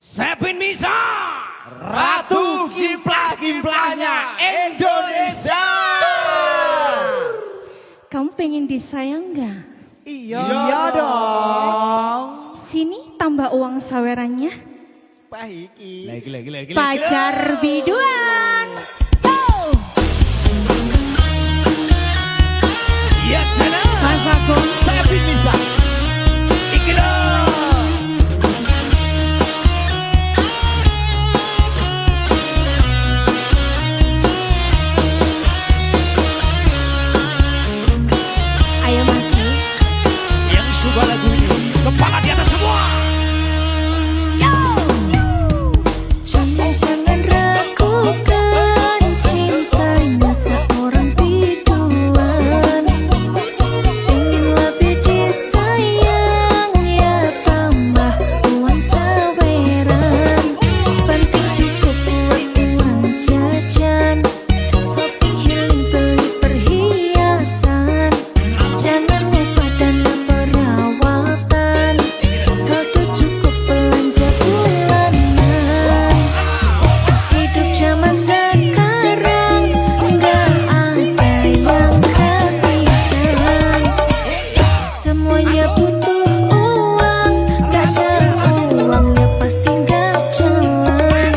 Sepin Misa, Ratu Kimplah-Kimplahnya Indonesia. Kamu pengen disayang nggak? Iya dong. Sini tambah uang sawerannya. Pahiki. lagi. Pacar biduan. Yo! Yes, sana. Mas Agung. Sepin Misa. Iki dong. Ayo masih. Yang suka lagu ini, kepala di atas semua. Yo! Jangan ragukan cintanya seorang biduan. Ingin lebih disayang ya tambah uang saweran. Penting cukup buat uang jajan. Shopping healing beli perhiasan. Jangan lupa dana perawatan. Saldo cukup belanja bulanan. Hidup zaman sekarang nggak ada yang kehabisan. Semuanya butuh uang, nggak ada uang ya pasti nggak jalan.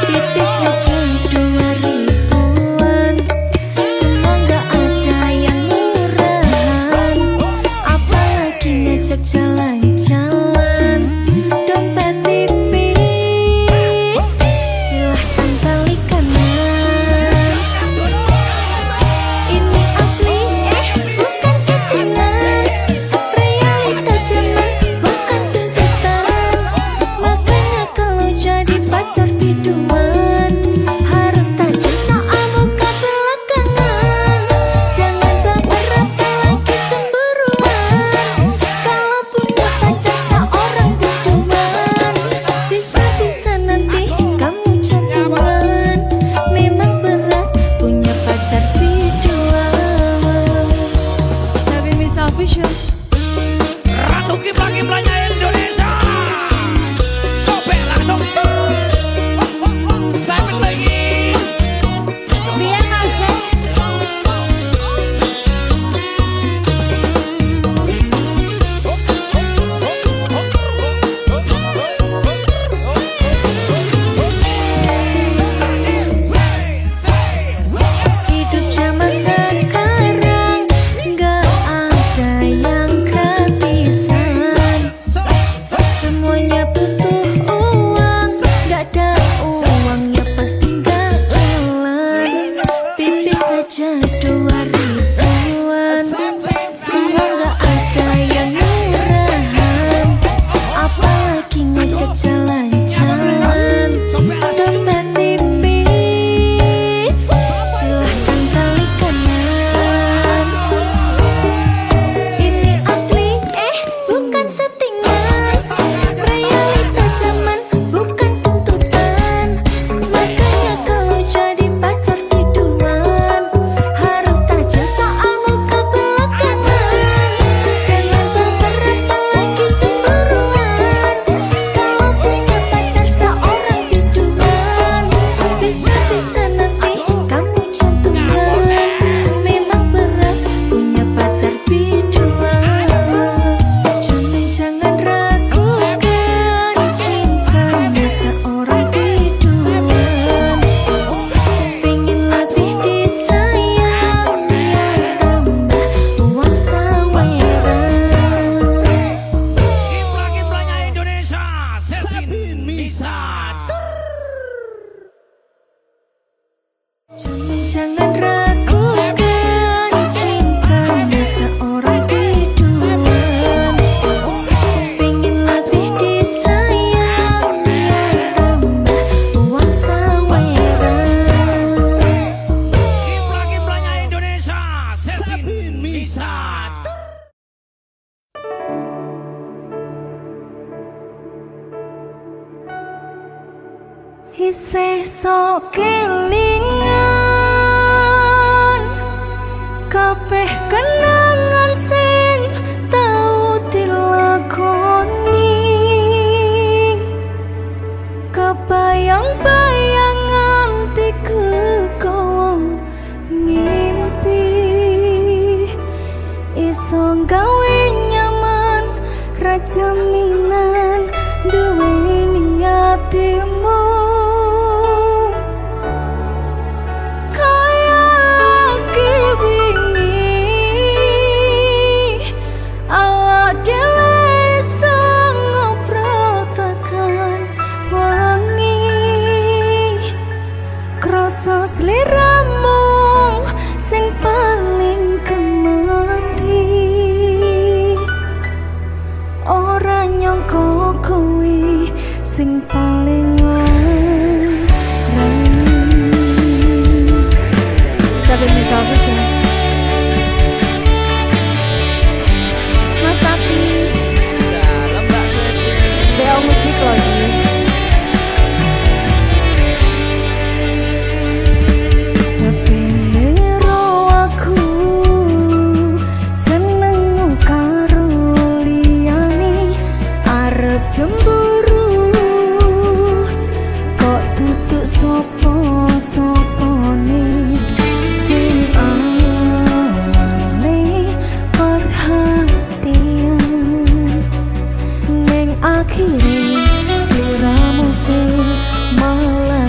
Tipis aja 2 ribuan, semua nggak ada yang murahan. Apalagi ngajak jalan-jalan, dompet tipis, silahkan balik kanan. Ini asli bukan settingan, realita zaman bukan tuntutan. Makanya kalau jadi pacar biduan harus tajam soal muka belakangan. Jangan baper apalagi cemburuan. Kalau punya pacar seorang biduan, bisa-bisa nanti kamu jantungan. Memang berat punya pacar biduan. Sabi Miss Official. Ratu Kimplah-Kimplahnya Indonesia. Sobek langsung. Sepin lagi. Biar masuk. Hidup zaman sekarang nggak ada yang kehabisan. Semuanya butuh uang, nggak ada uang ya pasti nggak jalan. Tipis saja 2 ribuan, semua nggak ada yang murahan. Apalagi ngajak jalan-jalan, dompet tipis, silahkan balik kanan. Ini asli bukan settingan, realita zaman bukan tuntutan. Makanya kalau jadi pacar biduan harus tajam soal muka belakangan. Jangan baper apalagi cemburuan. Kalau punya pacar seorang biduan, bisa-bisa nanti kamu jantungan. Memang berat punya pacar biduan. Jangan ragukan cintanya seorang biduan. Pengen lebih disayang ya tambah uang saweran. Kimplah-Kimplahnya Indonesia. Sepin Misa. Jangan ragukan cintanya seorang biduan. Pengen lebih disayang ya tambah uang saweran. Kimplah-Kimplahnya Indonesia. Sepin Misa. Isih sok kelingan kabeh kenangan sing tau dilakoni. jaminan duweni atimu kaya lagi wingi awak dhewe iso ngobrol tekan wangi krasa sliramu sing paling kemati ora nyangka kowe sing paling larang. Saben misal saja Mas Tati Dalam Mbak Seti. BO musik lagi sepelero aku seneng karo liyane arep cemburu kok tutuk sopo-sopone sing aneh perhatian ning akhire sliramu sing malah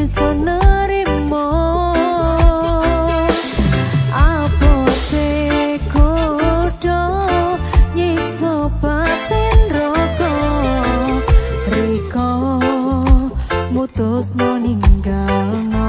bisa nerimo abote kodo nyiksa batin roko riko mutusno ninggalno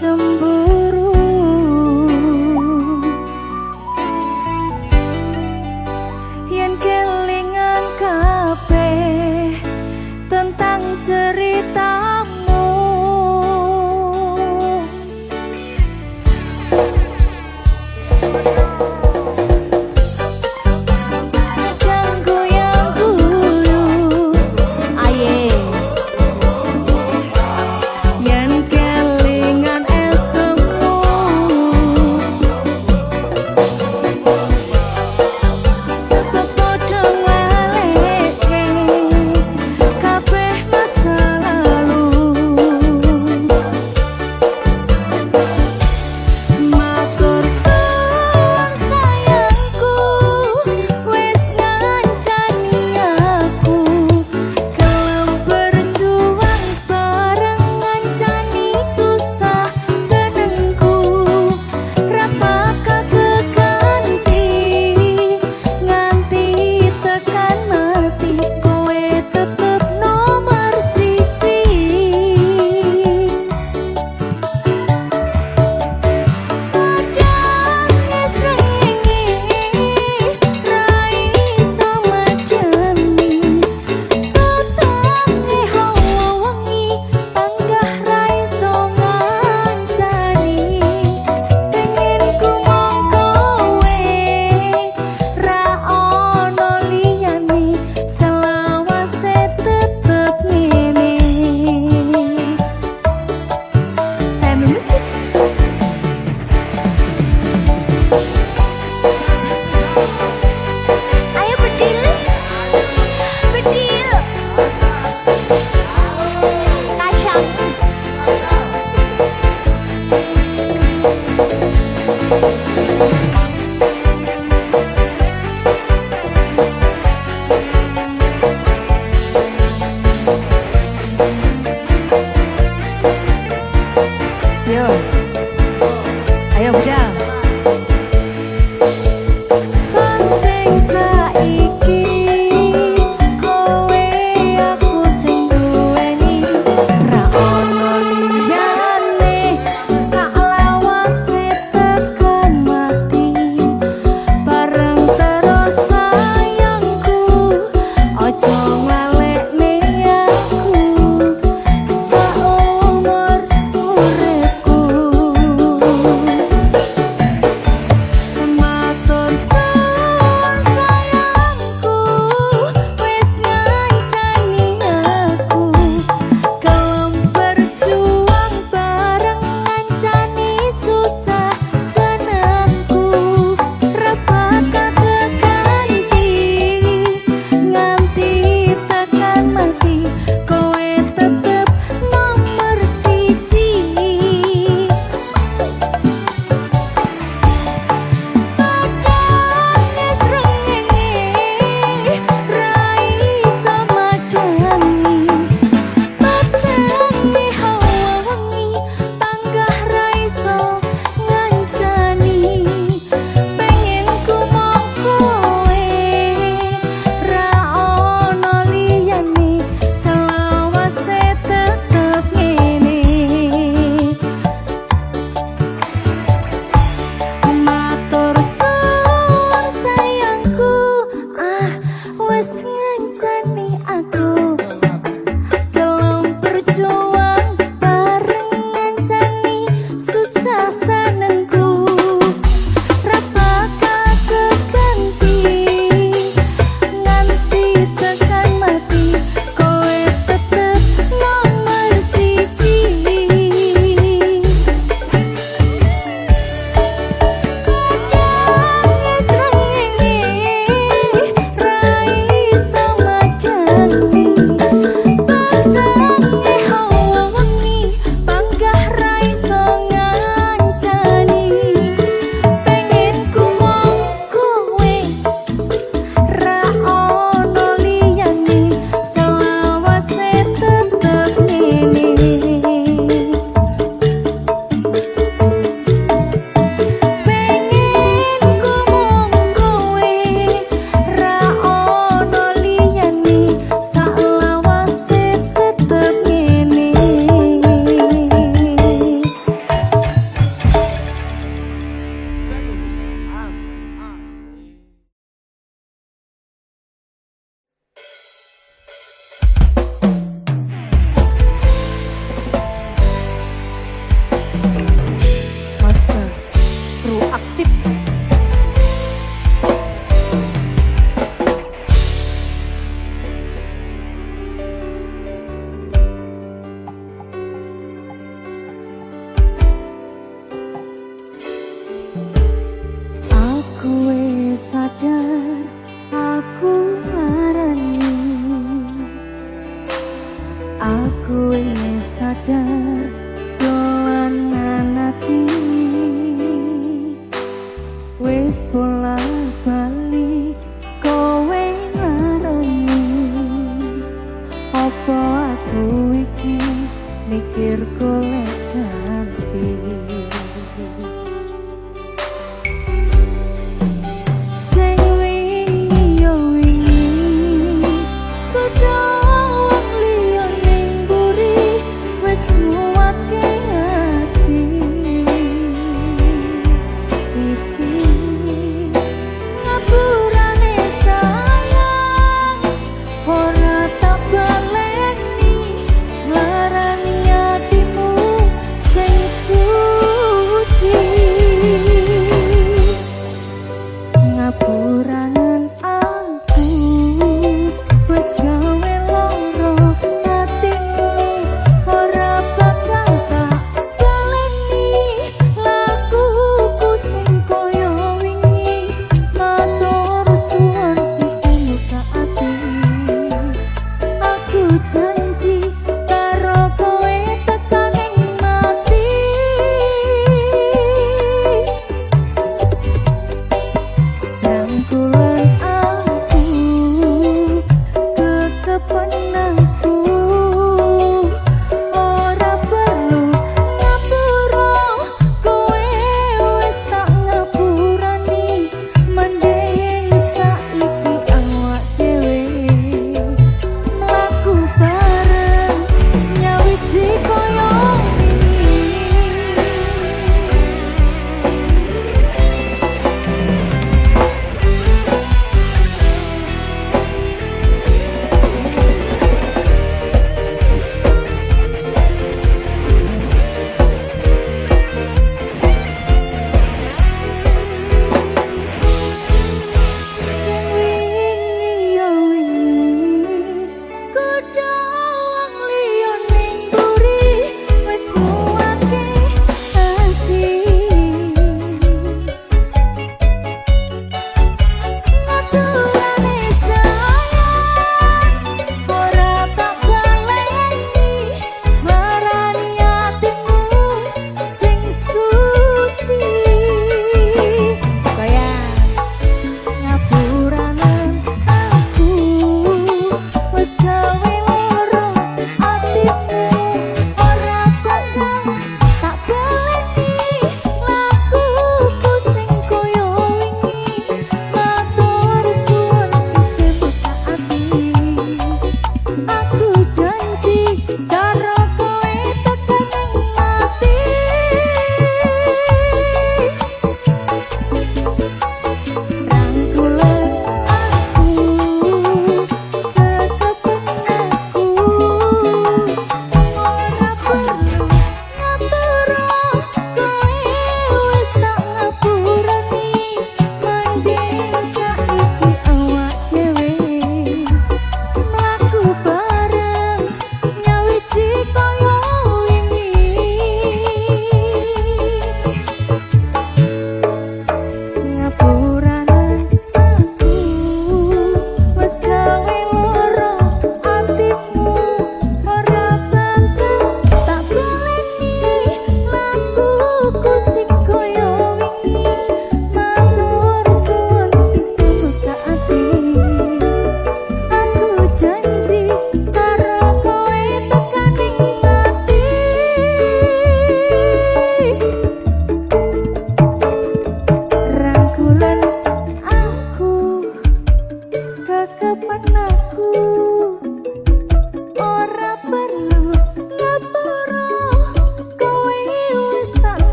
cemburu yen kelingan kabeh tentang ceritamu yen kelingan esok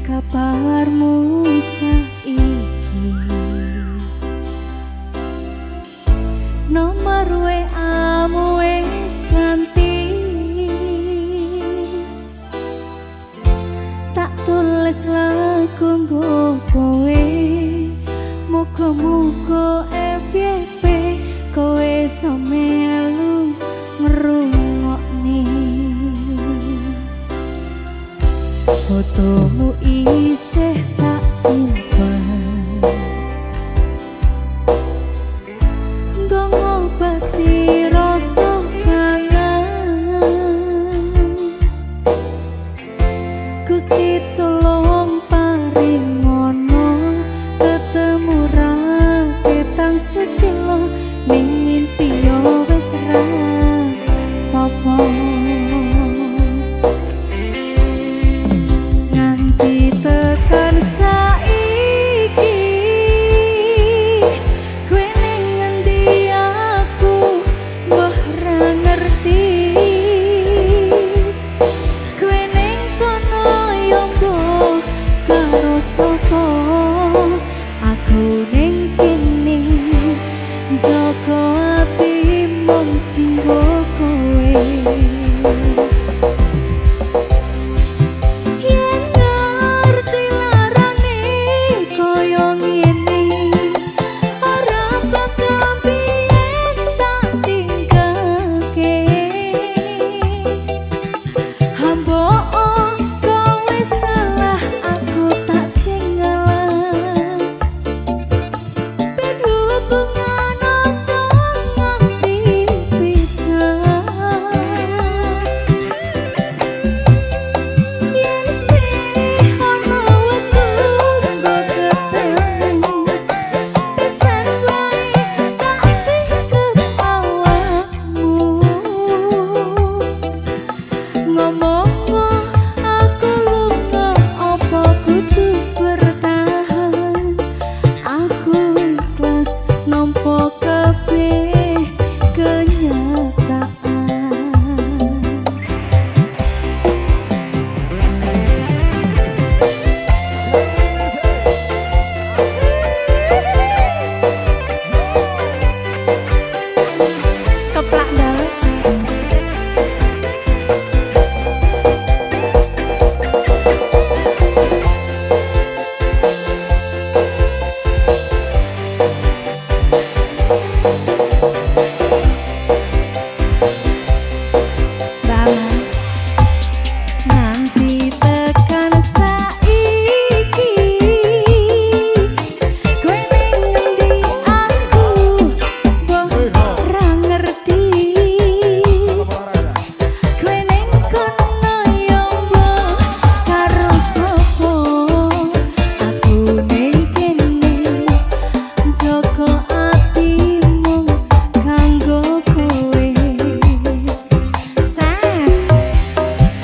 kabarmu saiki nomor WA-mu wis ganti tak tulis lagu nggo kowe muga-muga FYP kowe samelu ngrungokne fotomu isih tak simpen nggo ngobati rasa kangen Gusti tolong paringono ketemu ra ketang sedelo ning mimpi yo wis ra apa nganti tekan saiki kowe ning ngendi aku mbah ra ngerti kowe ning kono yo mbok karo sapa aku ning kene jaga ati mung dinggo kowe yen ngerti larane koyo ngene ora bakal biyen tak tinggalke hambo kowe salah aku tak singalah ben hubungan aja nganti pisah yen sih ana wektu nggo ketemu pisan wae kasih ke awakmu ngomong aku lunga apa kudu bertahan aku ikhlas nampa kabeh kenyataan keplak dalam banget nanti tekan saiki kowe ning ngendi aku mbah ra ngerti kowe ning kono yo mbah karo sapa aku ning kene jaga atimu kanggo kowe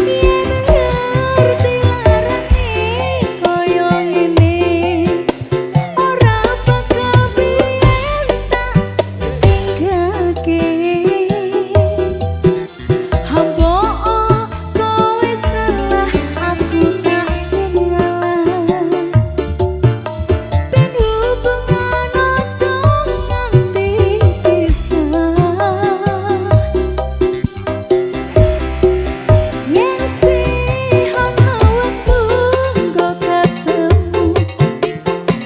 yen ngerti larane koyo ngene ora bakal biyen tak tinggalke hambo kowe salah aku tak singalah ben hubungan aja nganti pisah yen sih ana wektu nggo ketemu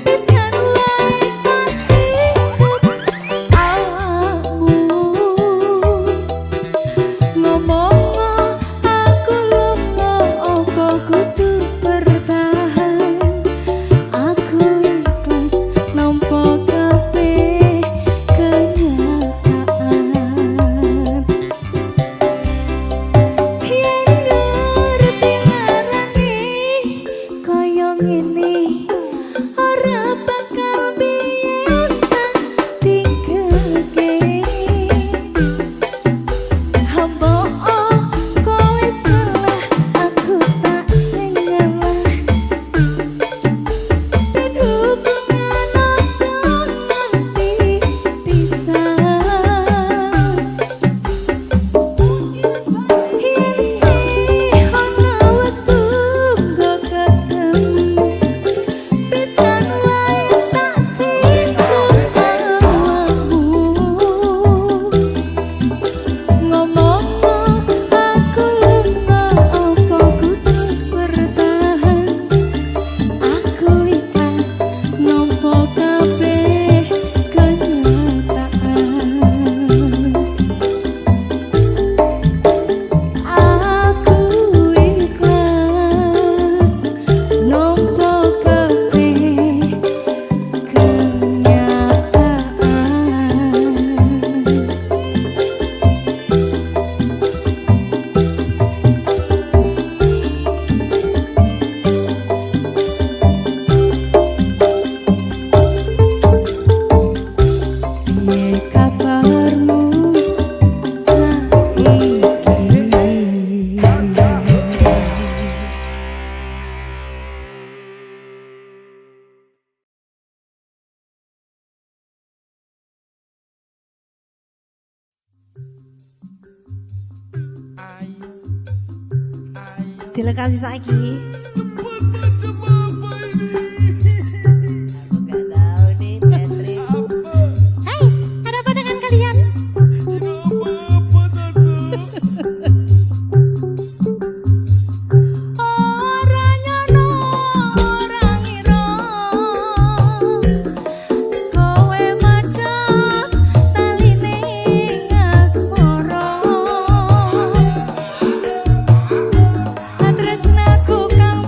pisan wae kasih ke awakmu ngomong aku lunga apa kudu bertahan aku ikhlas nampa kabeh kenyataan yen ngerti larane koyo ngene ora bakal biyen tak tinggalke hambo kowe salah aku tak singalah ben hubungan aja nganti pisah yen sih ana wektu nggo ketemu dilekasi saiki. Gak tahu nih Catherine. Hai, ada apa dengan kalian? Orangnya no, orang iro, kowe madak taline asmara. Tresnaku kang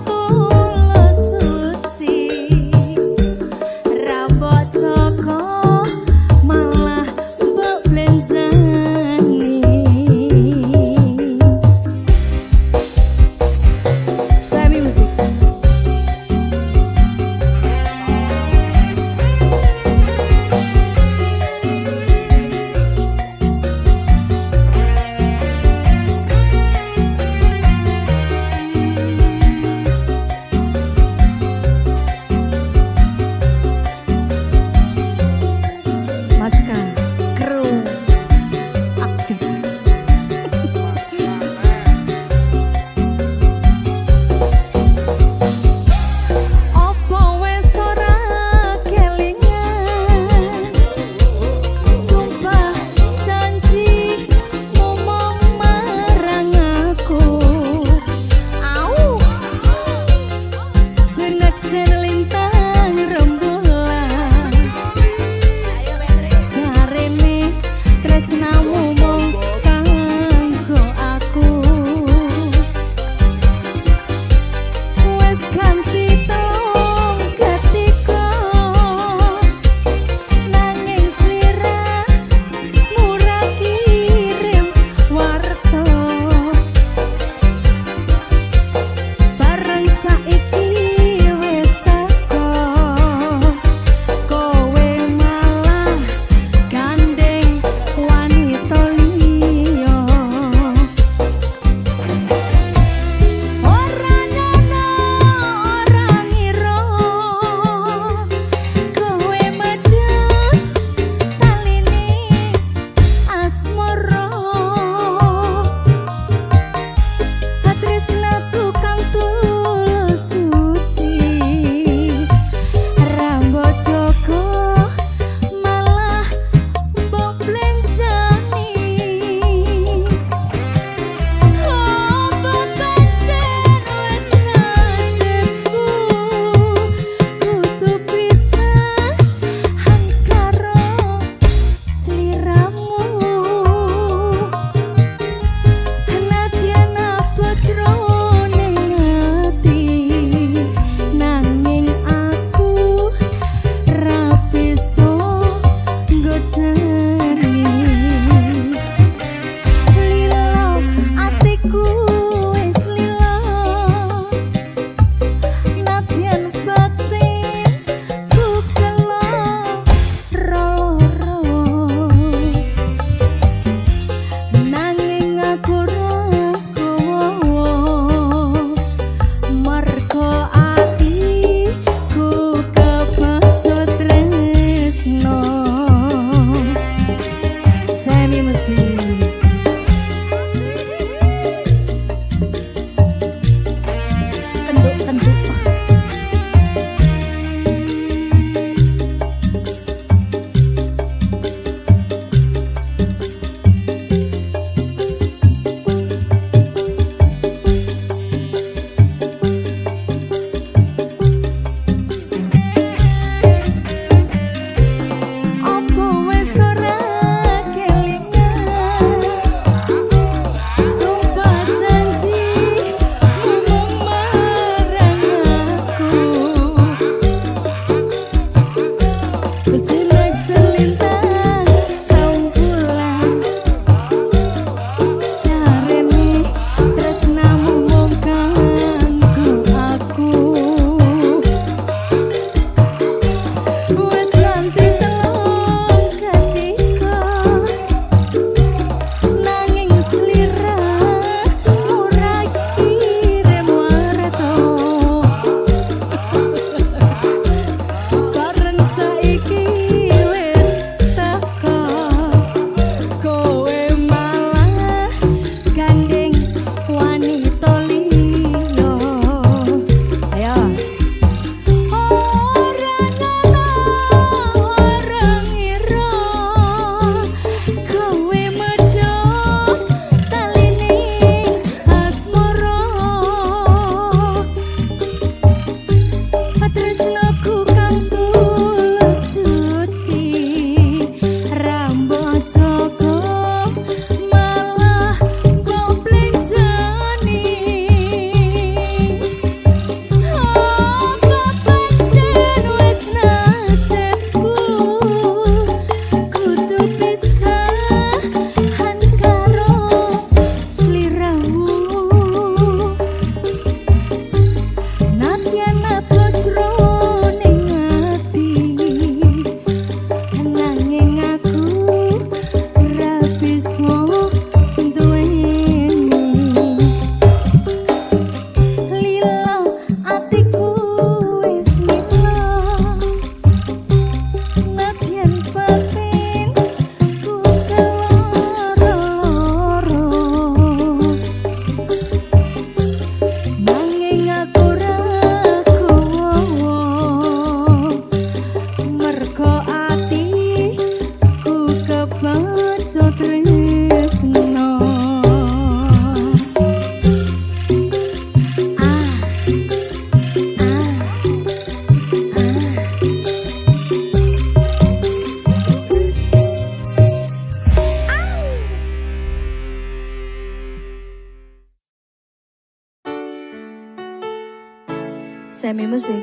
Semi musik.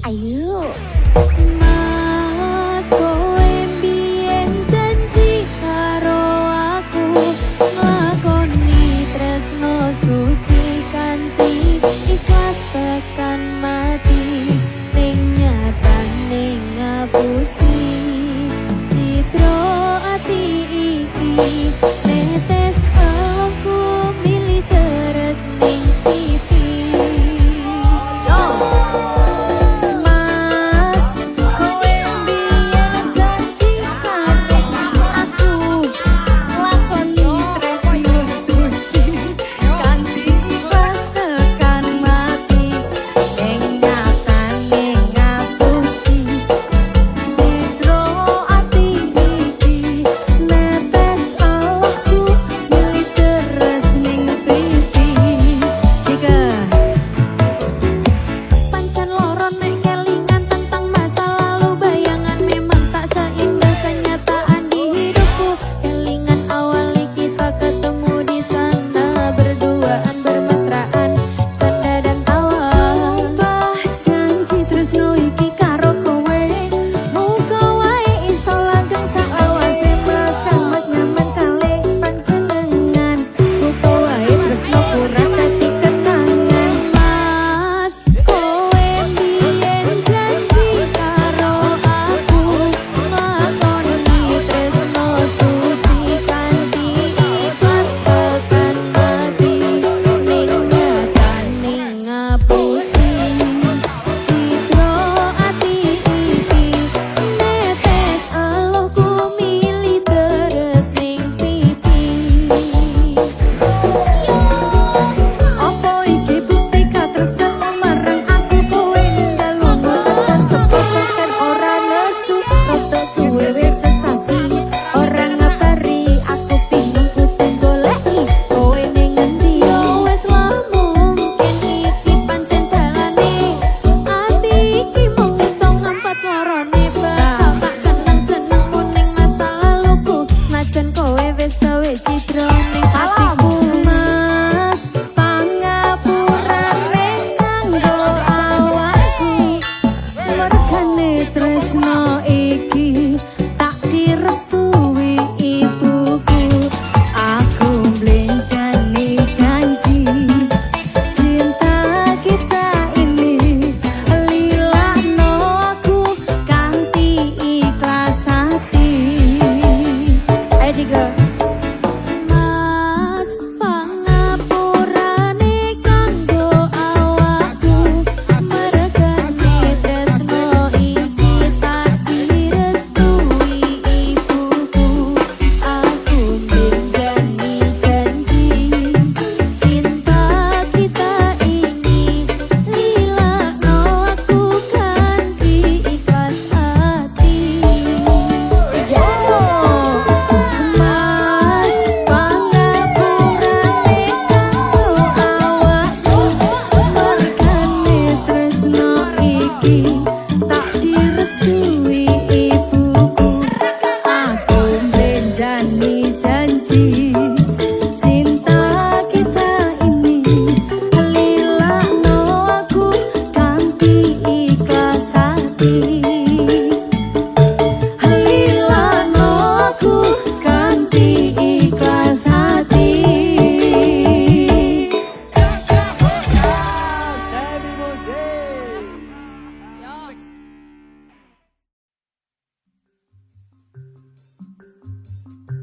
Ayo. Mas kowe mbiyen janji karo aku nglakoni tresno suci kanthi ikhlas tekan mati ning nyatane ngapusi citra ati iki netes aku milih terus ning pipi.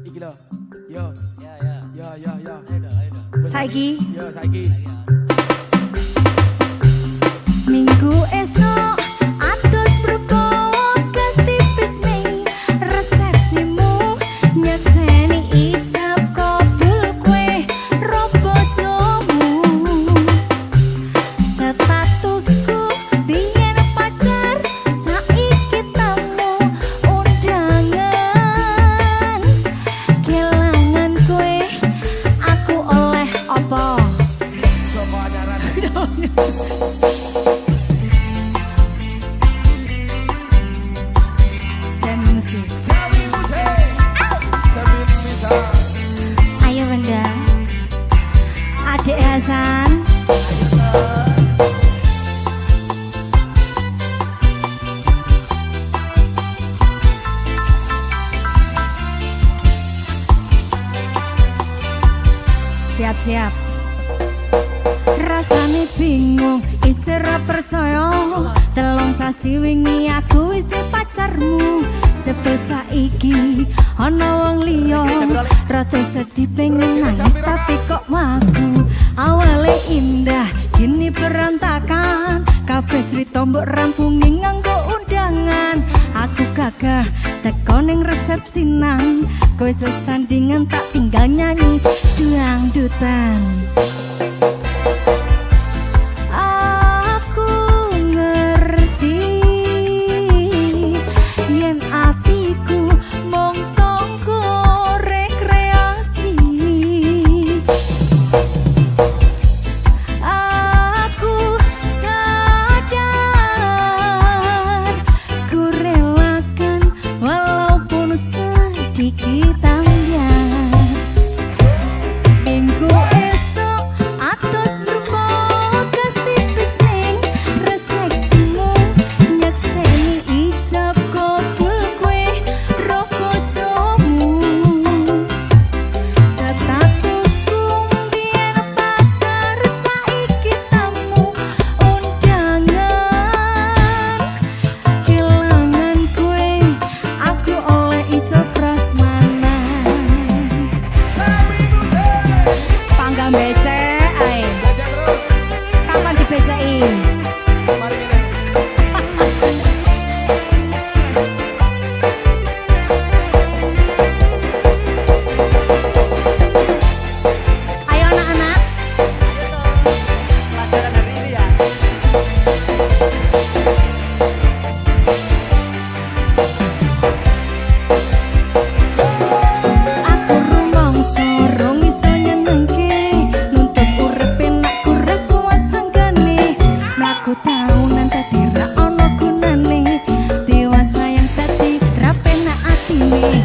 Iki lho. Yo. Ya. Yo. Saiki Yo saiki. minggu esok atus berbokas tipis ning resepsimu nyekseni ijab kabul kue robo jomu statusku biyen pacar saiki tamu undangan kelangan kue aku oleh apa siap. Rasane bingung, isih ra percaya. Telung sasi wingi aku isih pacarmu. Jebul saiki ana wong liya. Rada sedih pengen nangis tapi kok wagu. Awale indah, kini berantakan. Kabeh crita mbok rampungi nganggo undangan. Aku gagah teko ning resepsinan. Kowe sesandingan tak tinggal nyanyi dangdutan. Aku ngerti yen atiku mung tangga rekreasi. Aku sadar ku relakan walaupun sedikit ambiar. Minggu esok atus bermogas tipis ning resepsimu. Nyakseni ijab kabul kowe roh bojomu. Statusku mbiyen pacar saiki tamu undangan. Kelangan kowe aku oleh ijab prasmanan. Panggang becek ae. Kapan dibeseki? Ayo anak-anak. Pelajaran hari ini ya. Aku rumangsa rong iso nyenengke. Nuntut urip enak kurang kuat sanggane. Mlaku taunan dadi ra ono gunane. Dewasa yang dadi ra penak atine.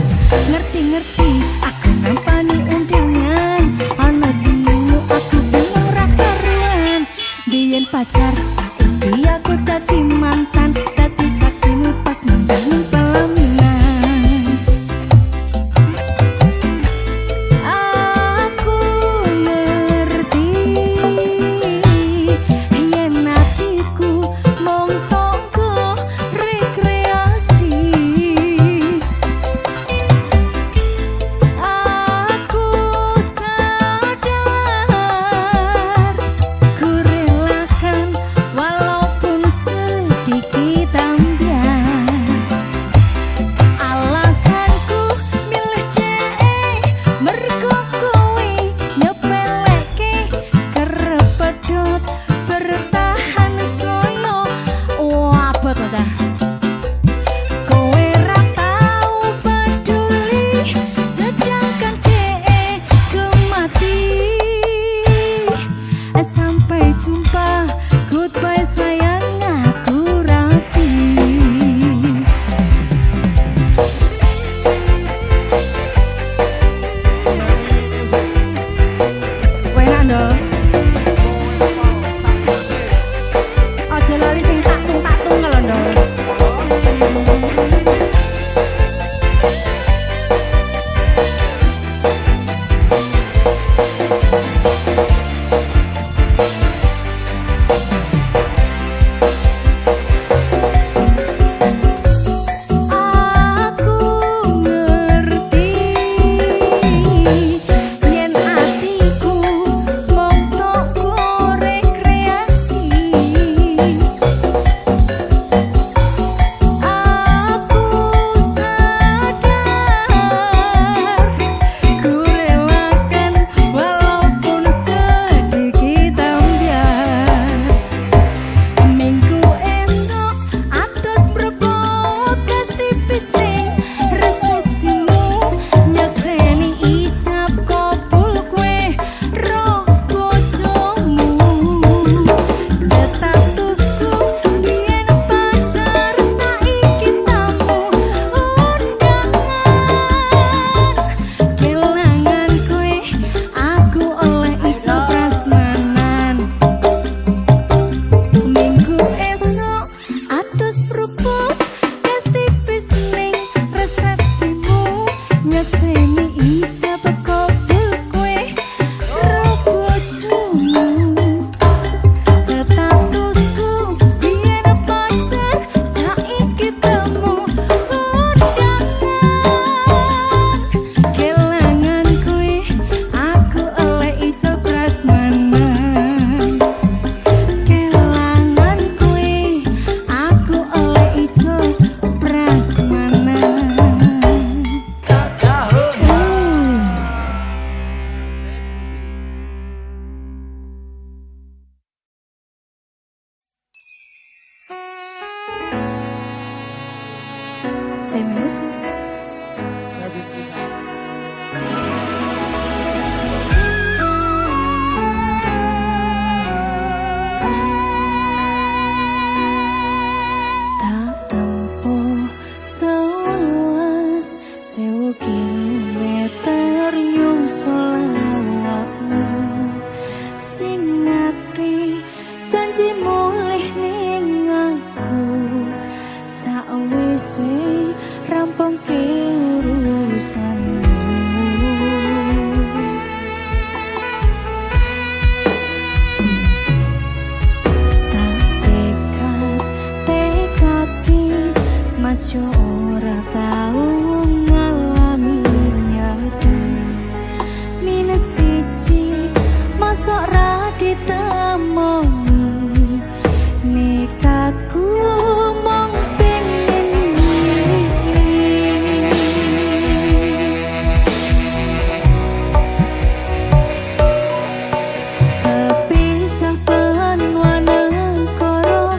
Ngerti-ngerti aku nampani undangan. Ana jenengmu aku deleng ra karuan. Biyen pacar saiki aku dadi mantan. Dadi saksimu pas nandang pelaminan. Aku ngerti yen atiku mung tangga rekreasi. Aku sadar ku relakan walaupun sedikit ambiar. Semus. Tak tempuh 11 sewu kilometer nyusul awakmu sing ngati janji mulih ning aku sakwise rampung urusanmu. Mas yo ora tau ngalami aku minus siji mosok ra ditemomi nekatku mong pengen kepisah penwana koro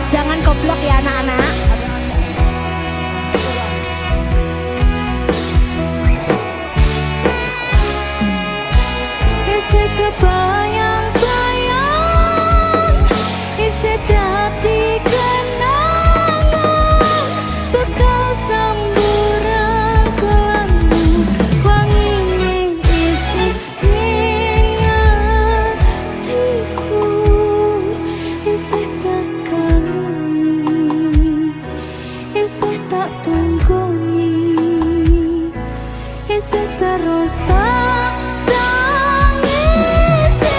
jangan goblok ya anak-anak. Isi kebayang-bayang, isi dadi kenangan, bekal samburan kelanmu, wangi isi hatiku, isi tekan. Isih tak tunggungi, isih terus tak tangisi.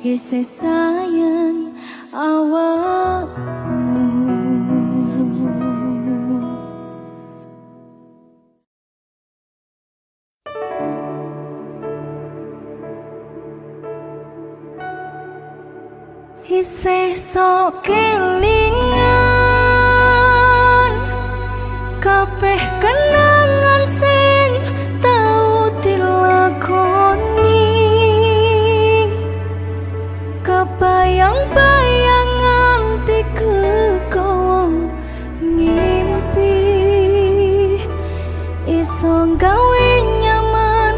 isih sayang awakmu. Isih sok kelingan kabeh kenangan sing tau dilakoni, kebayang-bayang nganti kekowo ngimpi, iso gawe nyaman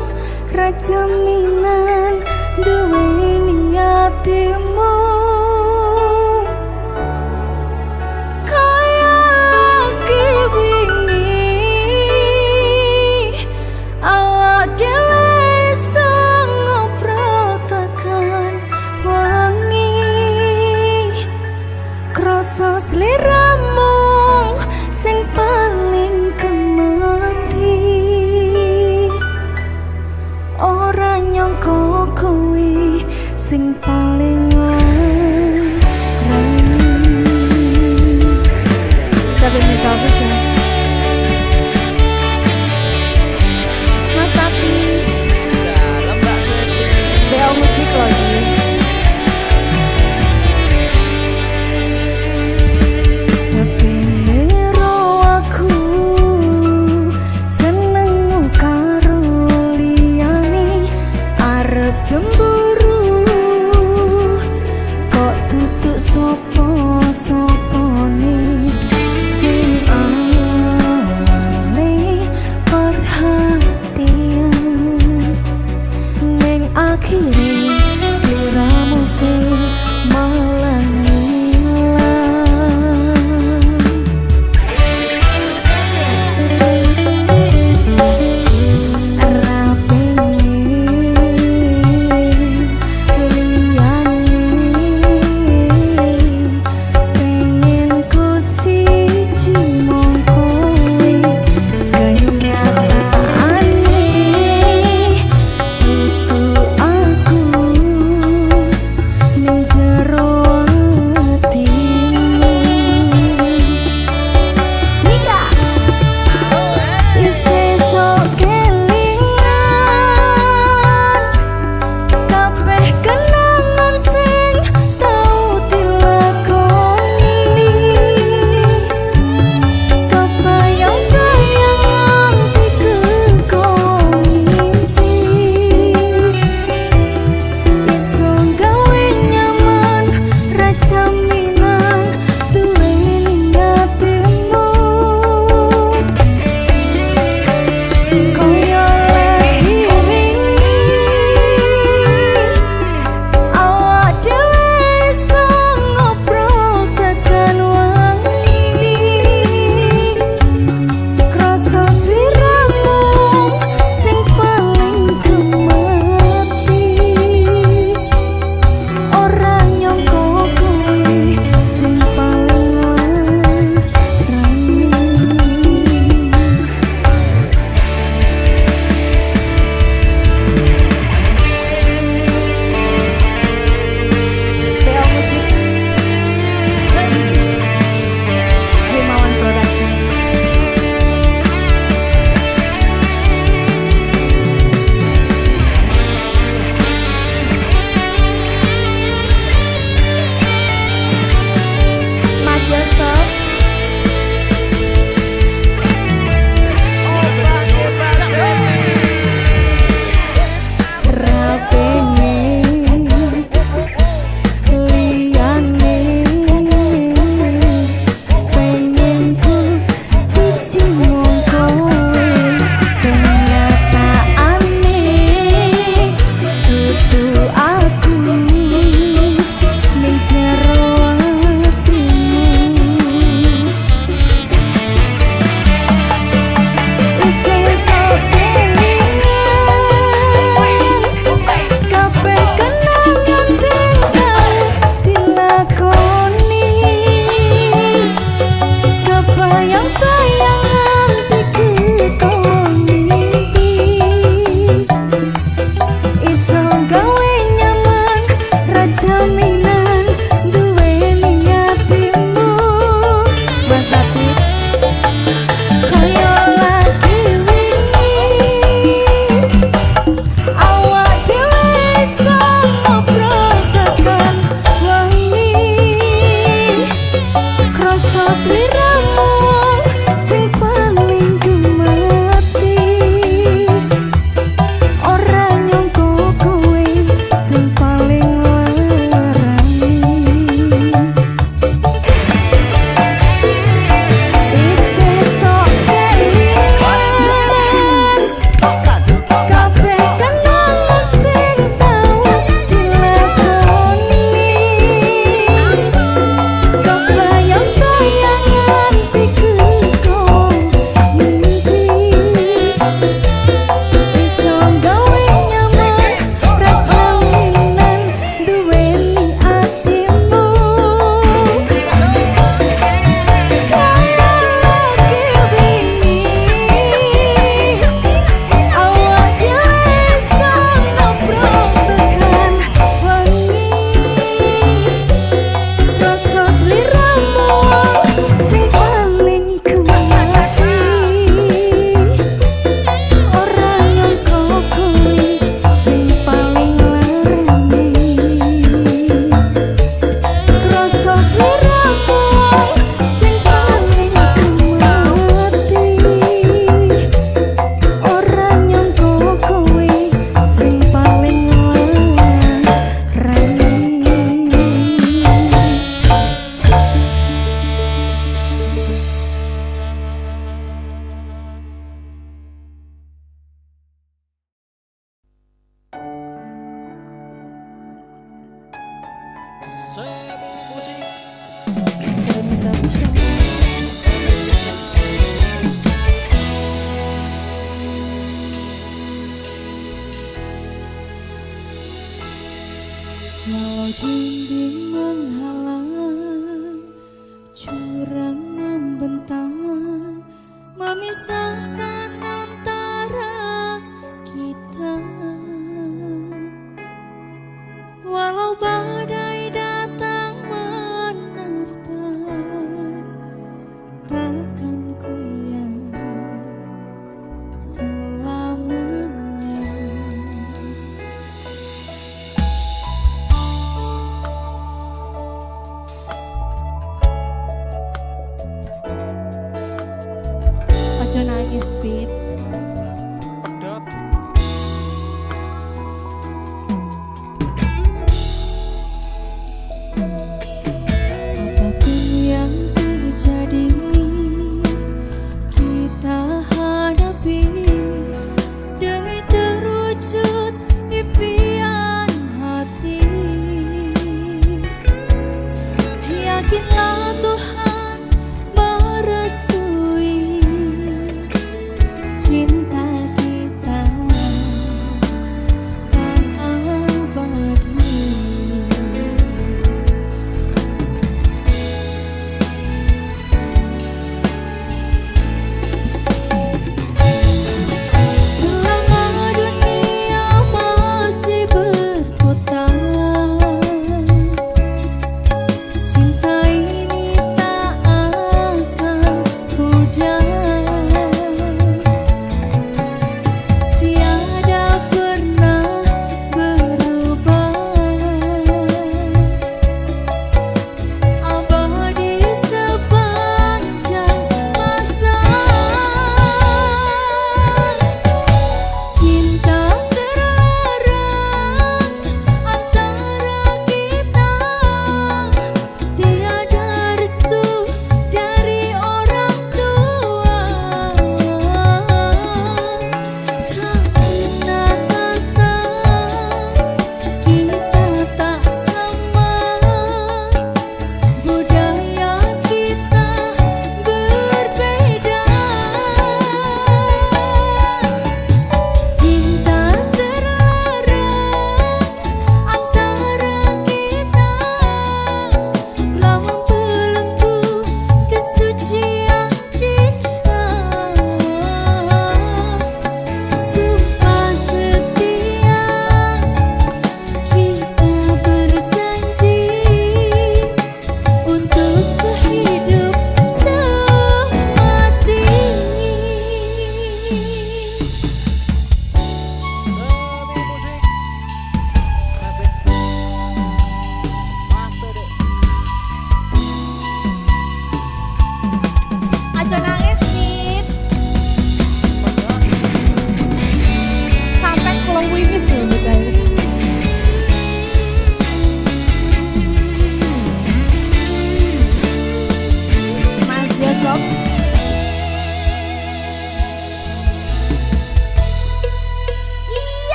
ra jaminan duweni atimu. Seliramu sing paling kemati, ora nyangka kowe sing paling larang. Saben selfish ya Mas Tati BL musik lagi. Cemburu kok tutuk sopo-sopone sing Sebu musik. Sabu-sabu show. Walau dinding menghalang, jurang membentang, memisahkan antara kita. Walau badai datang menerpa, takkan ku yang selamanya. Aja nangis, Pit. Dot. Apapun yang terjadi, kita hadapi demi terwujud impian hati. Yakinlah Tuhan merestui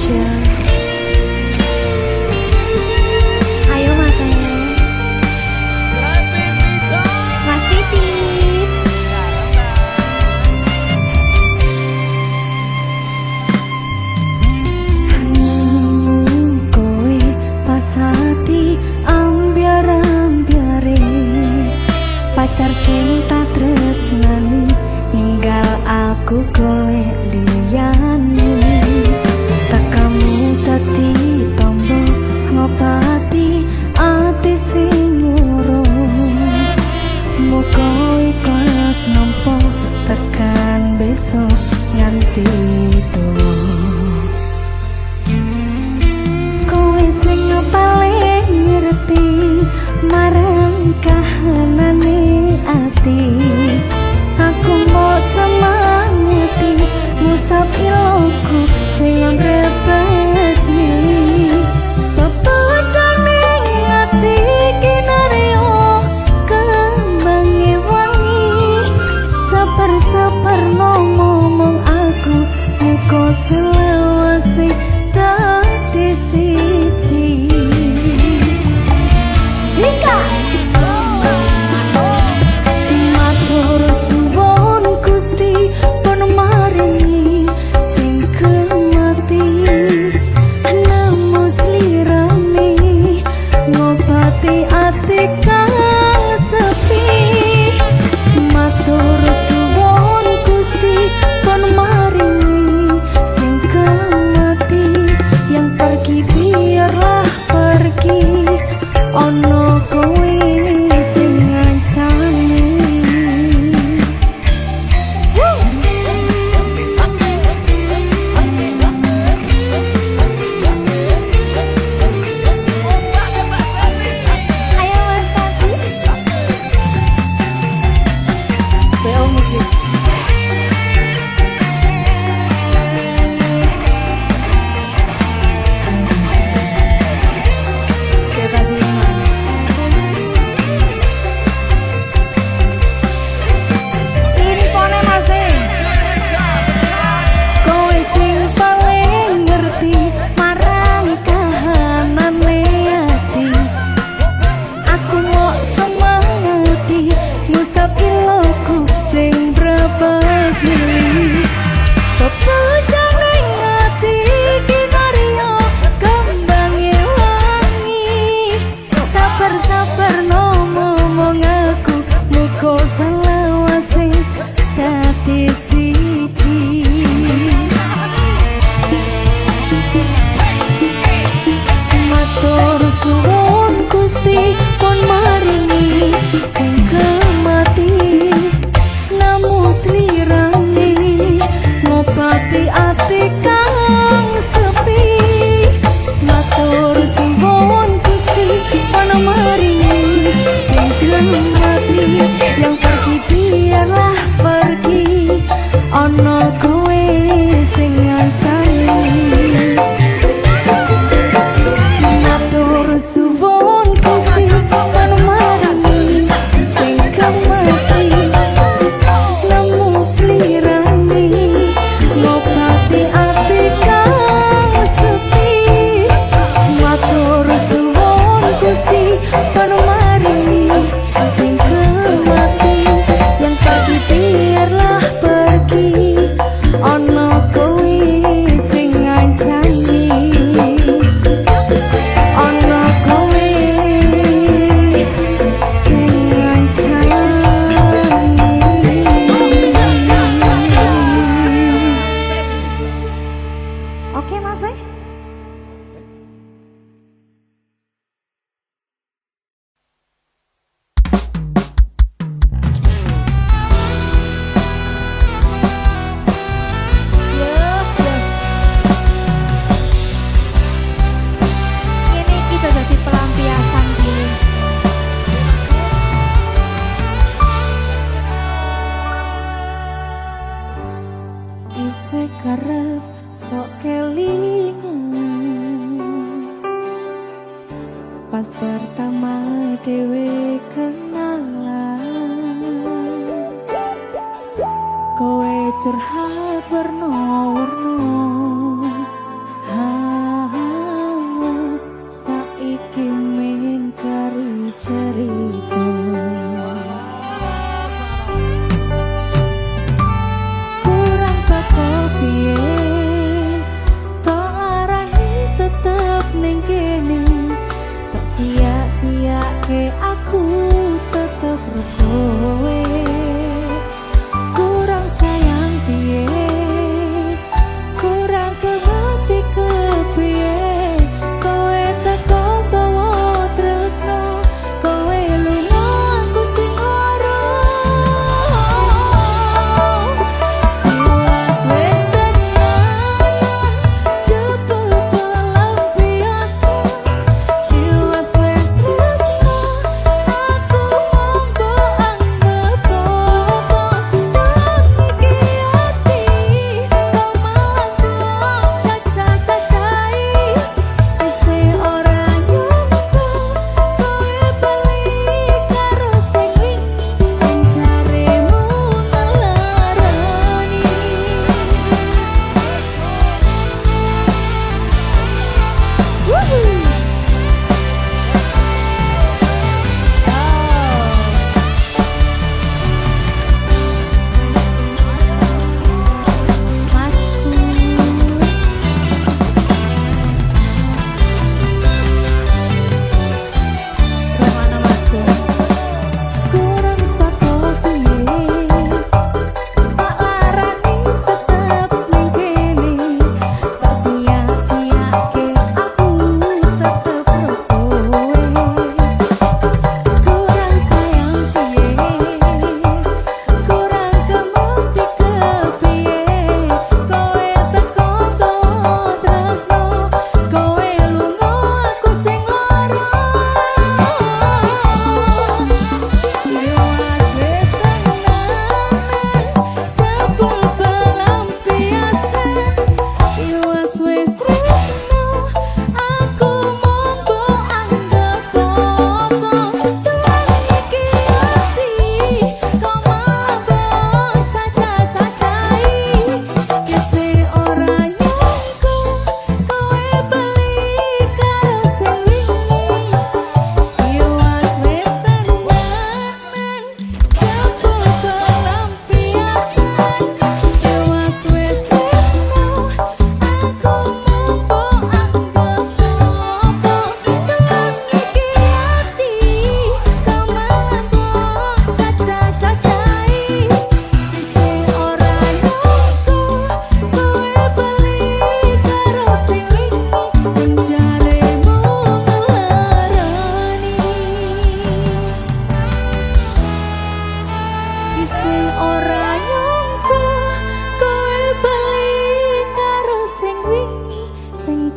Official. Ayo Mas Ayah. Mas Titip. Kowe pasati ambiar-ambiare pacar sing tak tresnani ninggal aku kowe liyane tekamu dadi tombo ngobati ati sing loro muga ikhlas nampa tekan besok nganti tuwa kowe sing paling ngerti marang kahanane ati aku mau semangati musab iloku sing brebes milih pepecane ati kinario kembangi wangi sabar-sabar ngomong aku muka selawase dadi siji Sika matur suwun Gusti pun maringi sing kemati nemu slirane ngobati ati kang sepi matur suwun Gusti pun maringi sing kemati yang pergi biarlah pergi ono kowe sing ngancani ayo Mas Tati BO Musik Infone Mas kowe sing paling ngerti marang kahanane ati aku mau semangati musab iloku sing brebes milih pepecane ati kinario kembangi wangi sabar-sabar ngomong aku muga selawase dadi siji matur suwun Gusti pun maringi sing kemati nemu slirane ngobati ati kang sepi matur suwun Gusti pun maringi sing kemati yang pergi biarlah pergi ono kowe sing ngancani matur suwun Gusti pun maringi sing kemati nemu slirane ngobati ati kang sepi matur suwun Gusti pun maringi sing kemati yang pergi biarlah pergi ono kowe sing ngancani ono kowe sing ngancani oke Mas ini kita jadi pelampiasan gini isih kerep sok kelingan pas pertama dewe kenalan kowe curhat warna-warna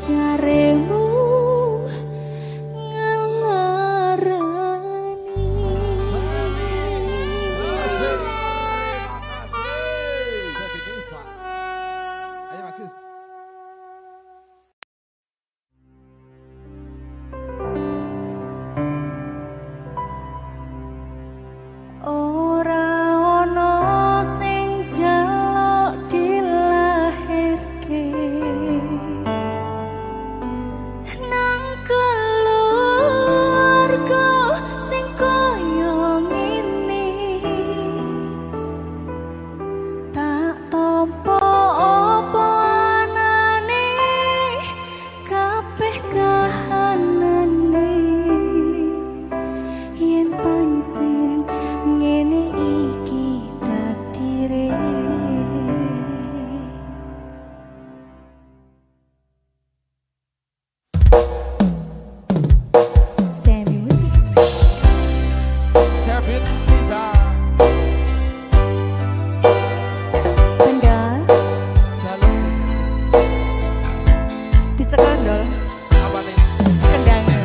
jaremu ngelarani. Ayo bagus. Ora ono sing jaluk dilahirke nang keluarga sing kaya ngene, tak tampa apa anane kabeh kahanane. Yen pancen ngene iki takdire. Sammy Music. Servin bisa. Kendal Jalur dicekel ndol apa nih? kendangnya.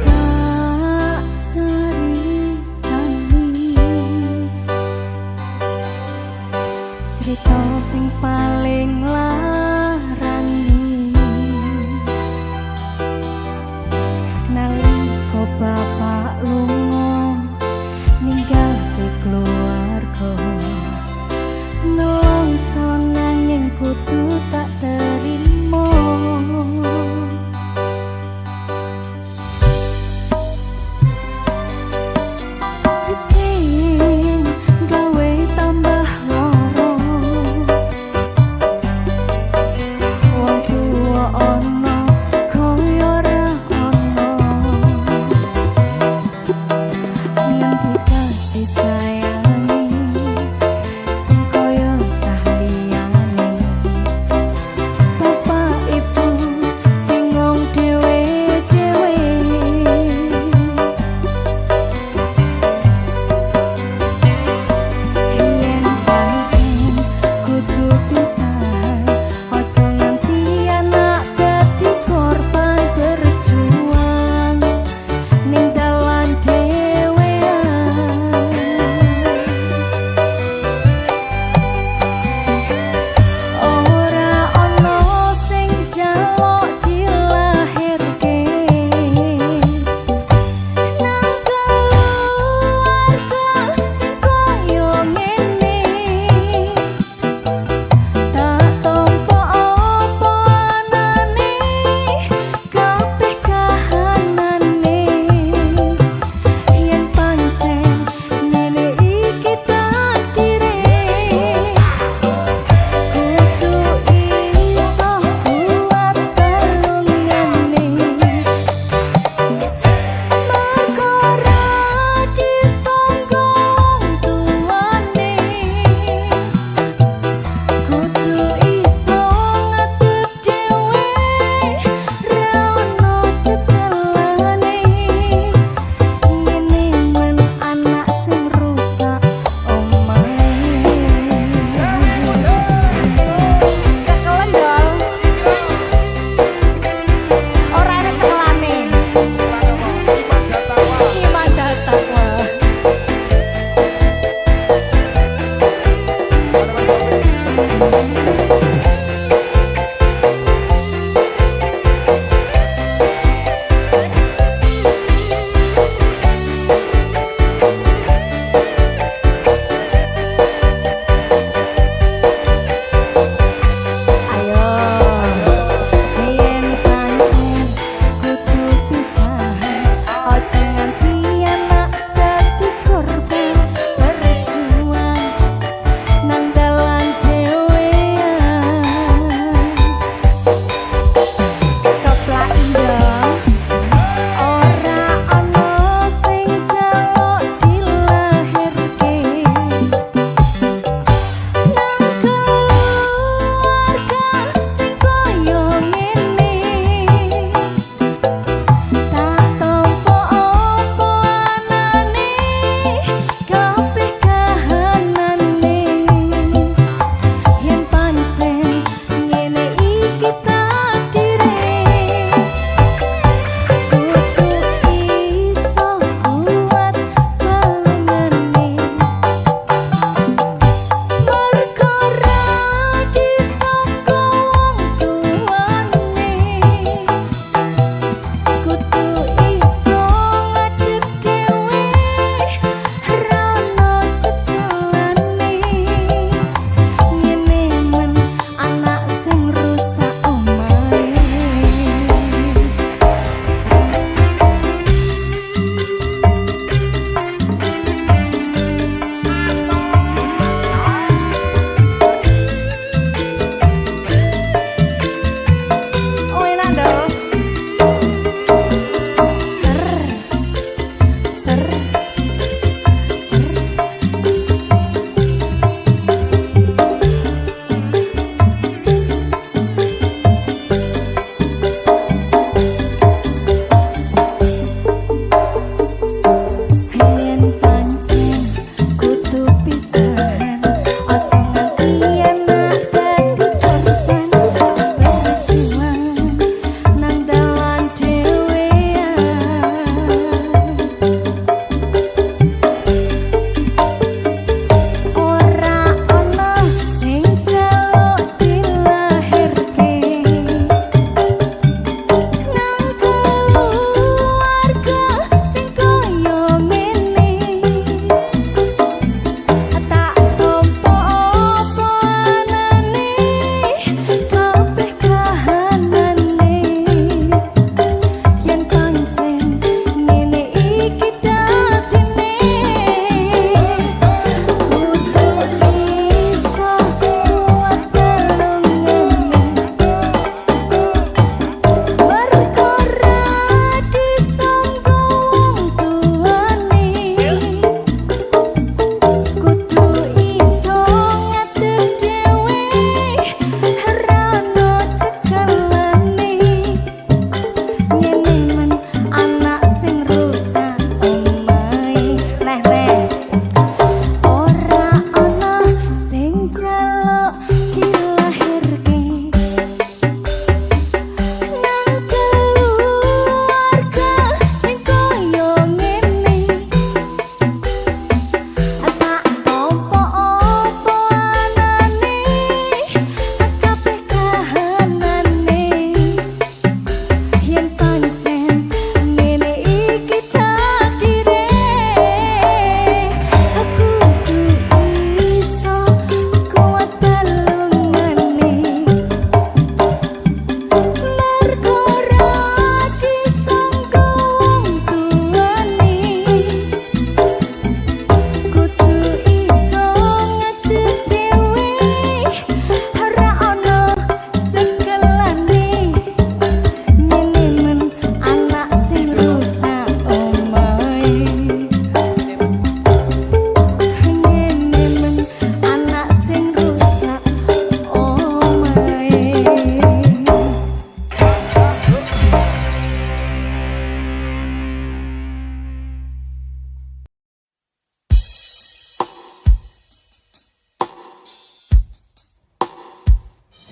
Tak ceritani cerita sing paling larani nalika bapak lunga ninggalke keluarga, nelongso nanging kudu tak terima. Sing gawe tambah loro, wong tuwa ono kaya ora ono.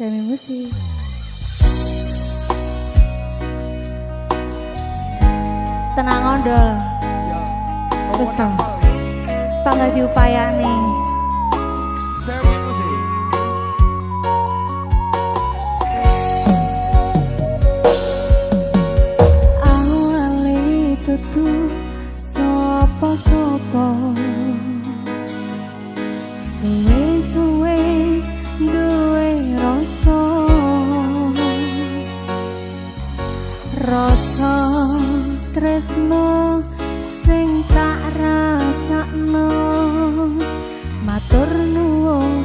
Semi musik. Tenang ondol. Terus dong. Pangga diupayani. Semi musik. Awali tutu sopo-sopo, suwe-suwe duwe rasa, rasa tresno sing tak rasakno. Matur nuwun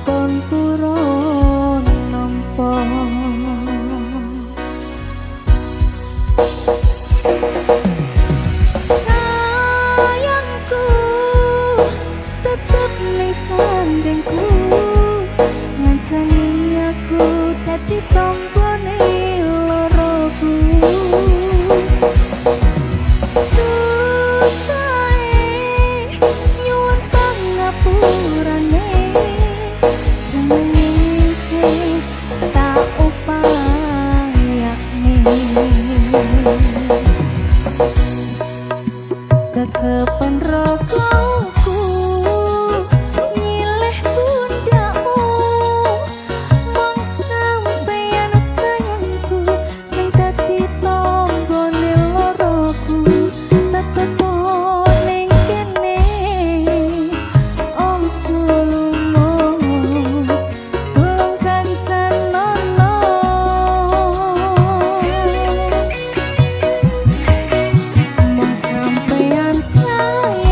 pun purun nampa. Sayangku tetep ning sandengku, ngancani aku dadi tombone loroku. Susahe nyuwun pangapurane, senenge sing tak upayane. Kekepen rogoku nyileh pundakmu, mong sampeyan sayangku sing dadi tombone loroku. Tetep ning kene ojo lunga, tulung kancanono. Mong sampeyan sayang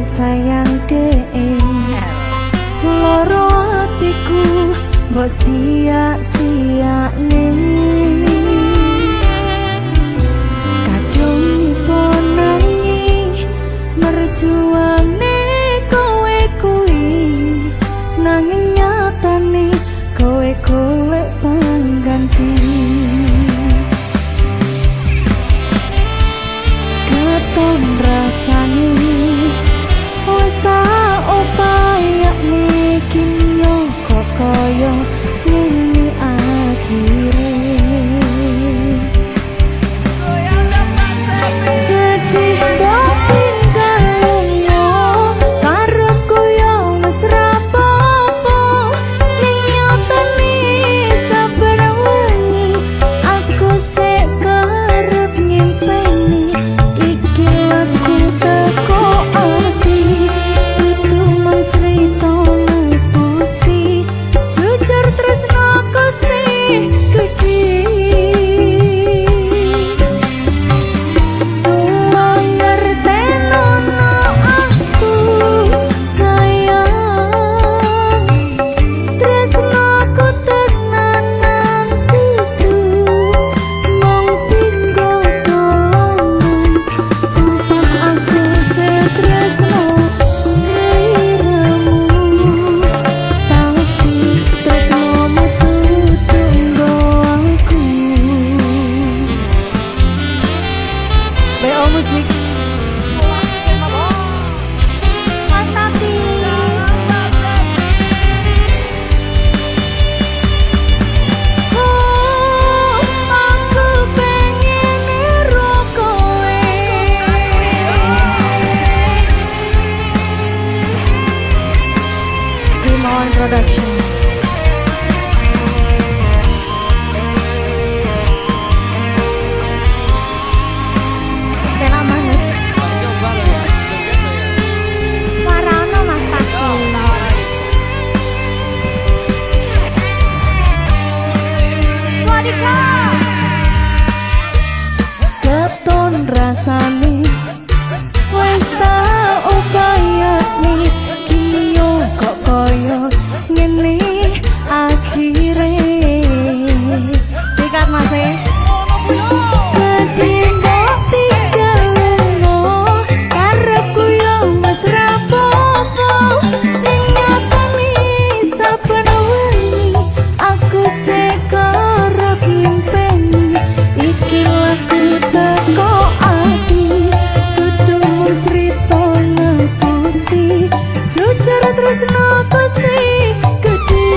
sayang dee loro atiku mbok sia-siane kadung ponangi merjuane kowe kuwi nanging nyatane kowe golek pangganti keton rasane wis tak upayane kinyo kok koyo ngene akhire sedih mbok tinggal lunga karepku yo wis rapopo ning nyatane saben wengi aku sik kerep nyimpeni iki lagu teko ati itu mung cerita puisi jujur tresno aku sik gedhe tolong ngerteno aku sayang tresno aku tenanan tutu mung tinggo tolongan sumpah aku setresno sliramu tapi tresnomu tunggu aku BO Musik Mas Tati aku pengen niru kowe Rimon Production Kena manut Warano Mas Tati Swadika keton rasane wis tak upayane kinyo kok koyo ngene akhire sikat Mas sedih mbok tinggal lunga karepku yo wis rapopo ning nyatane saben wengi aku sik kerep nyimpeni iki lagu teko ati dudu mung crita puisi jujur tresno aku sik gedhe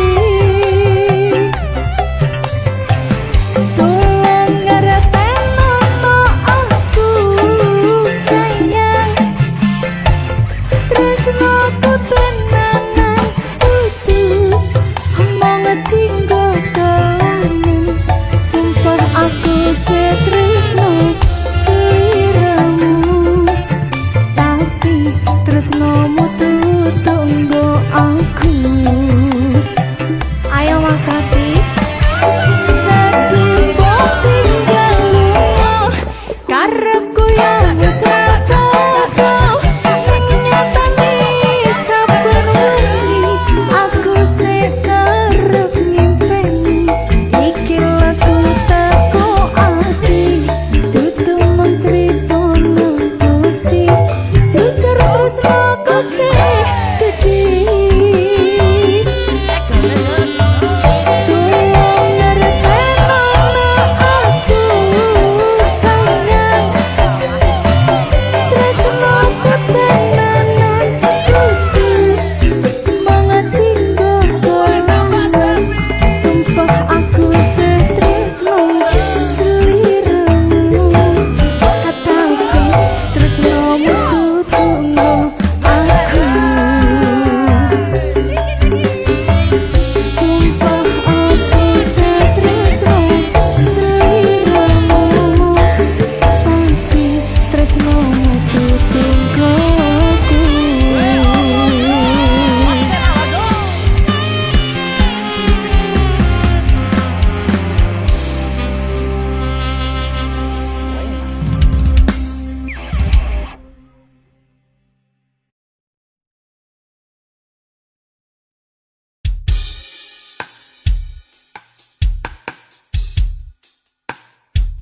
tolong ngerteno aku sayang tresno aku tenanan tutu mong tinggo tolanan sumpah aku setresno sliramu tapi tresnomu tunggu aku ayo Mas Tati sedih mbok tinggal lunga karepku ya wis rapopo ning nyatane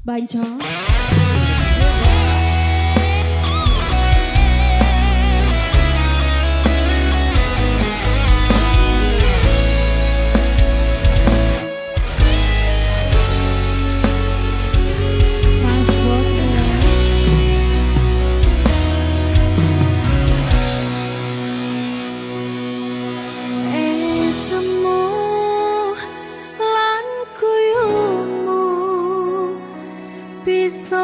Banco. Mas Bono. Semu lan kuyumu bisa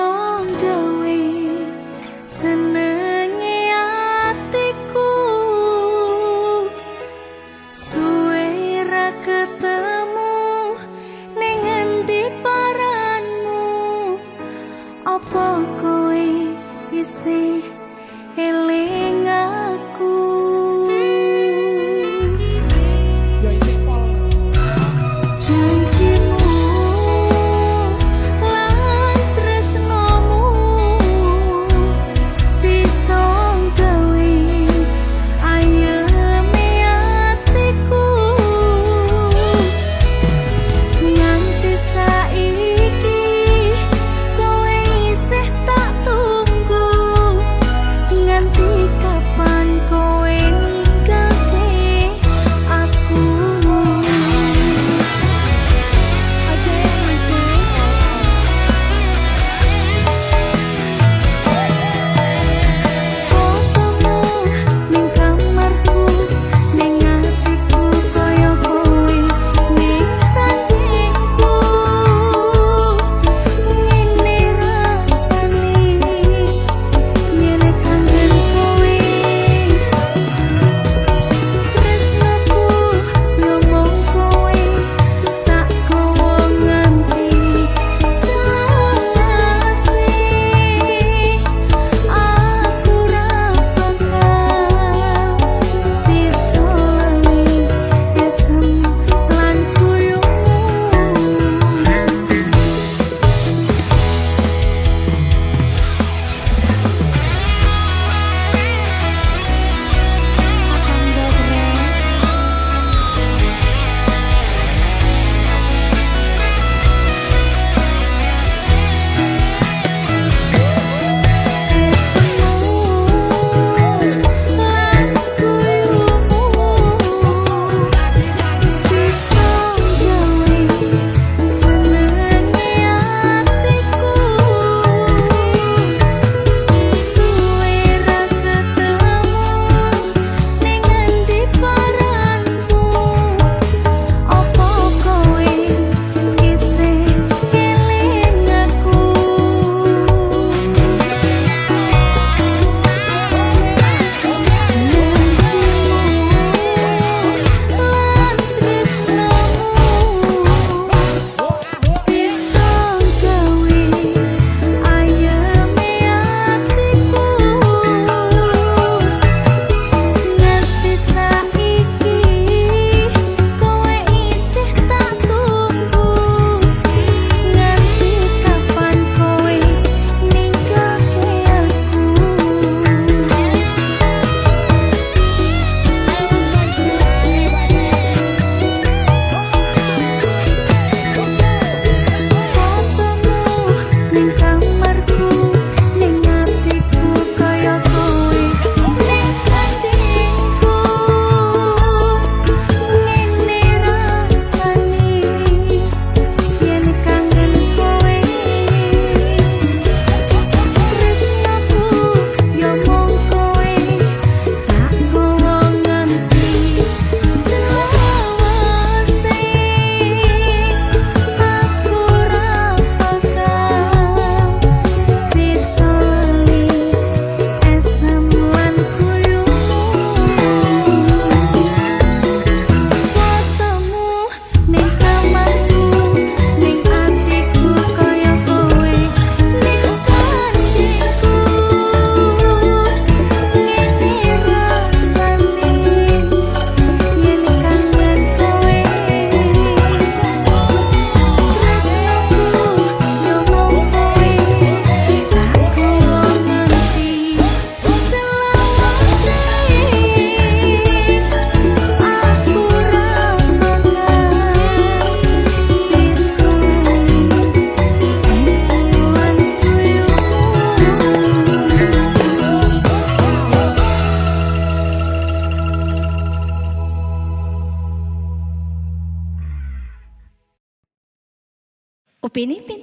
Upin Ipin.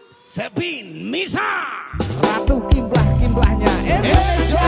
Sepin Misa. Ratu kimblah-kimblahnya Indonesia.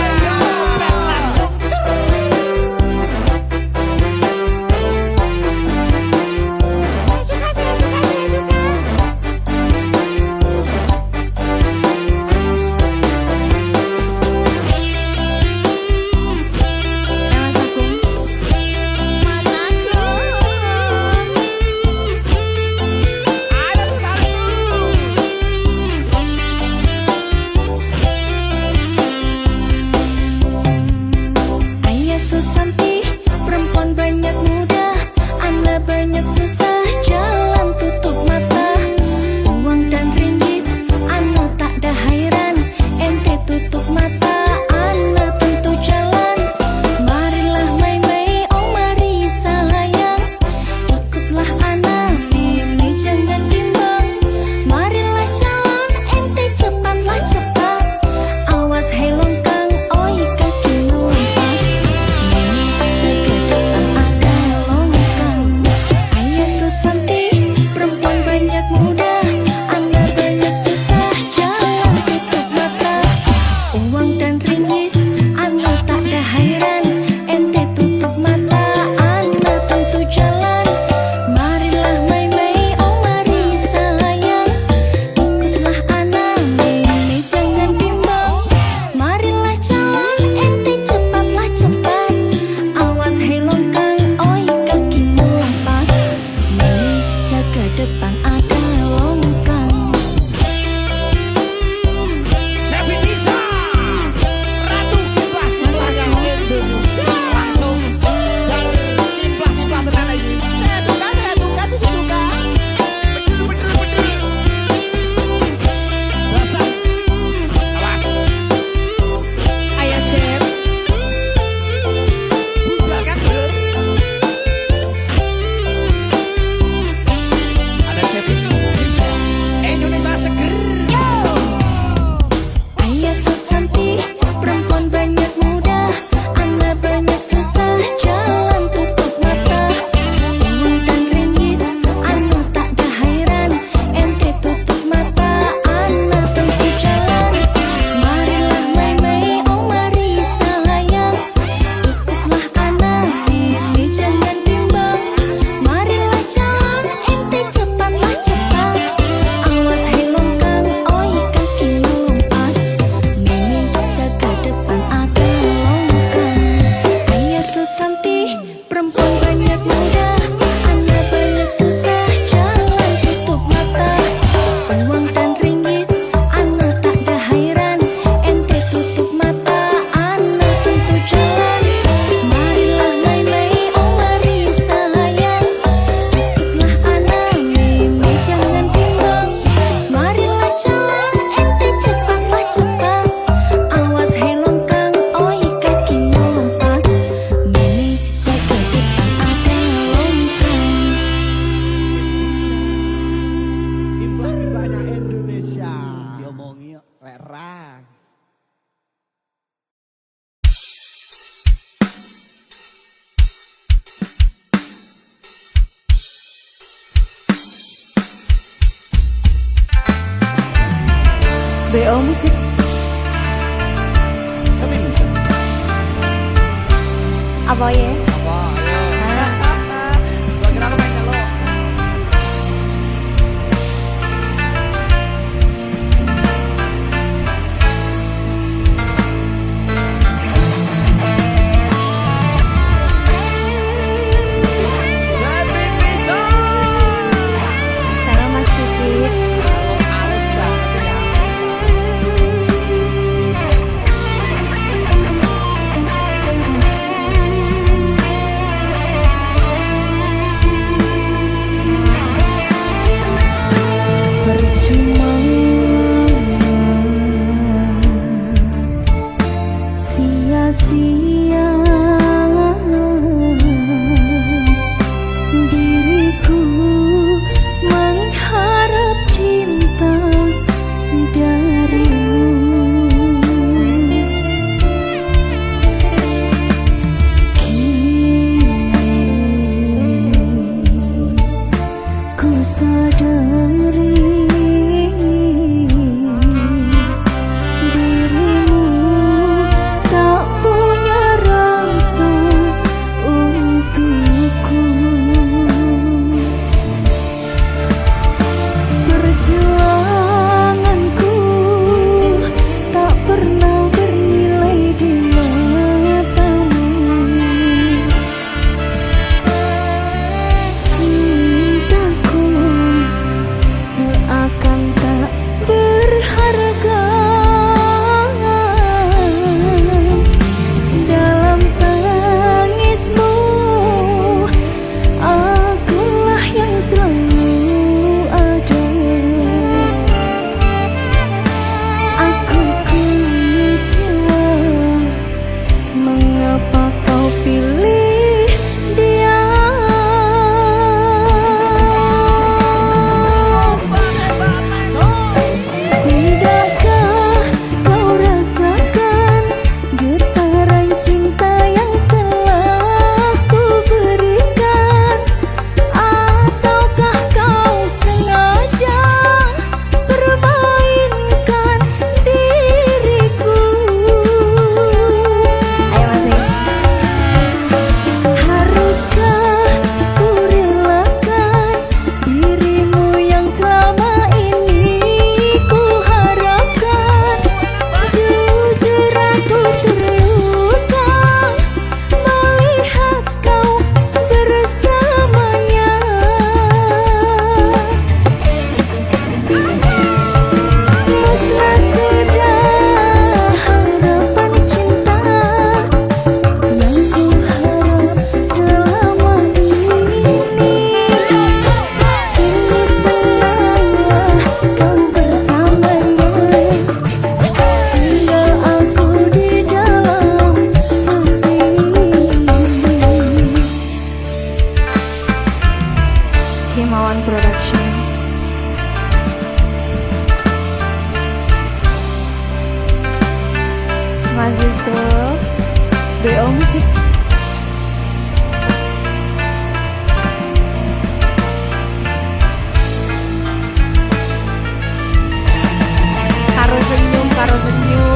BO Musik. Sepin Misa. Apa ya? Apa? Ayo. Gua kira aku pengen lo. Sepin Misa. Halo Mas Dikit. Halo, halus banget ya. Mas Yusuf, BO Musik. Karo senyum, karo senyum.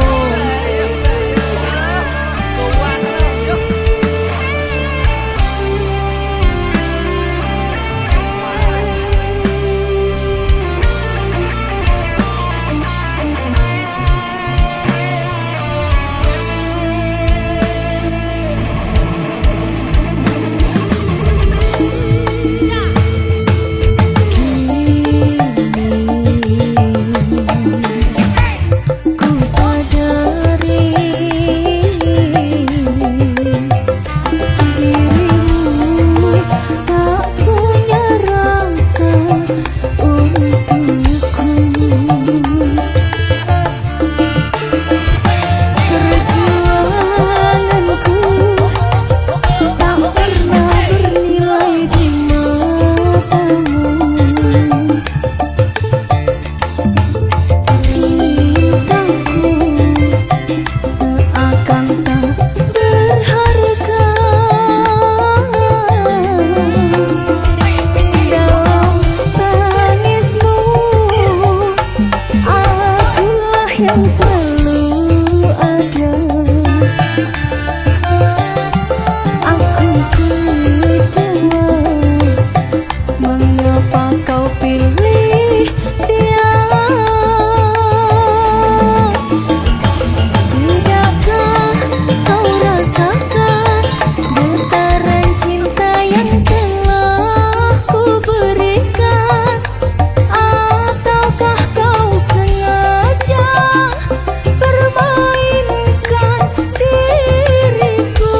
Yang selalu ada, aku kecewa mengapa kau pilih dia. Tidakkah kau rasakan getaran cinta yang telah ku berikan, ataukah kau sengaja permainkan diriku?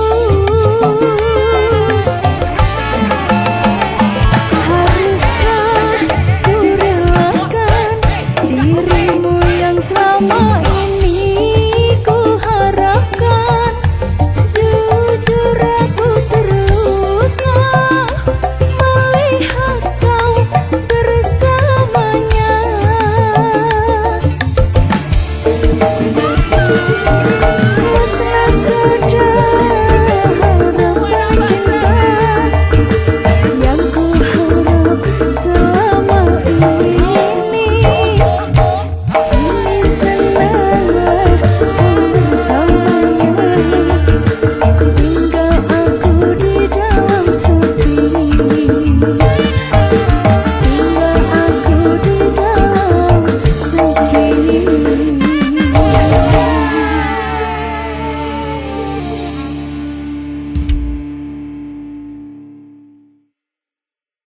Haruskah ku relakan dirimu yang selama ini ku harapkan? Jujur aku terluka melihat kau bersamanya. Mesra sederhana cinta yang ku harap selama ini, kini senanglah kau bersamanya. Tinggal aku di dalam sepi, tinggal aku di dalam sepi.